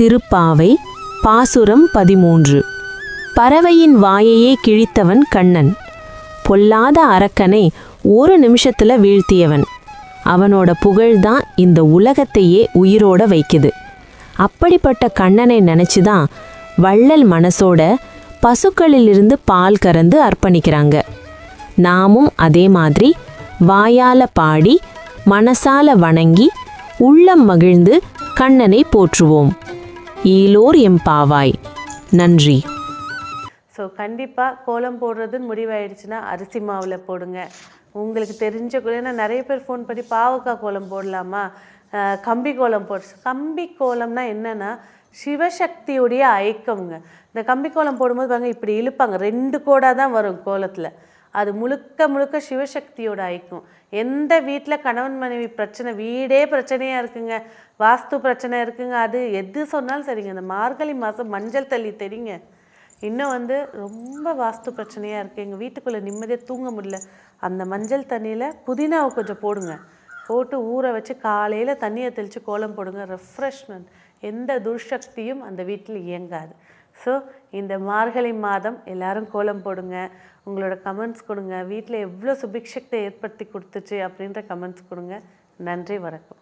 திருப்பாவை பாசுரம் 13. பறவையின் வாயையே கிழித்தவன் கண்ணன். பொல்லாத அரக்கனை ஒரு நிமிஷத்துல வீழ்த்தியவன். அவனோட புகழ்தான் இந்த உலகத்தையே உயிரோட வைக்குது. அப்படிப்பட்ட கண்ணனை நினைச்சுதான் வள்ளல் மனசோட பசுக்களிலிருந்து பால் கறந்து அர்ப்பணிக்கிறாங்க. நாமும் அதே மாதிரி வாயால பாடி மனசால வணங்கி உள்ளம் மகிழ்ந்து கண்ணனை போற்றுவோம். ஈலோர் எம்பாவாய். நன்றி. ஸோ கண்டிப்பாக கோலம் போடுறதுன்னு முடிவாயிடுச்சுன்னா அரிசி மாவில் போடுங்க. உங்களுக்கு தெரிஞ்ச ஏன்னா நிறைய பேர் ஃபோன் பண்ணி பாவக்காய் கோலம் போடலாமா, கம்பி கோலம் கம்பி கோலம்னா என்னென்னா சிவசக்தியுடைய ஐக்கியங்க. இந்த கம்பி கோலம் போடும்போது பாருங்க இப்படி இழுப்பாங்க, 2 கோடாக தான் வரும் கோலத்தில். அது முழுக்க முழுக்க சிவசக்தியோட ஐக்கியம். எந்த வீட்டில் கணவன் மனைவி பிரச்சனை, வீடே பிரச்சனையாக இருக்குங்க, வாஸ்து பிரச்சனை இருக்குங்க, அது எது சொன்னாலும் சரிங்க, இந்த மார்கழி மாதம் மஞ்சள் தள்ளி தெரியுங்க. இன்னும் ரொம்ப வாஸ்து பிரச்சனையாக இருக்குது, எங்கள் வீட்டுக்குள்ளே நிம்மதியாக தூங்க முடியல, அந்த மஞ்சள் தண்ணியில் புதினாவை கொஞ்சம் போடுங்க, போட்டு ஊற வச்சு காலையில் தண்ணியை தெளித்து கோலம் போடுங்க. ரெஃப்ரெஷ்மெண்ட், எந்த துர்சக்தியும் அந்த வீட்டில் இயங்காது. ஸோ இந்த மார்கழி மாதம் எல்லோரும் கோலம் போடுங்க. உங்களோட கமெண்ட்ஸ் கொடுங்க, வீட்டில் எவ்வளோ சுபிக்ஷத்தை ஏற்படுத்தி கொடுத்துச்சு அப்படின்ற கமெண்ட்ஸ் கொடுங்க. நன்றி, வணக்கம்.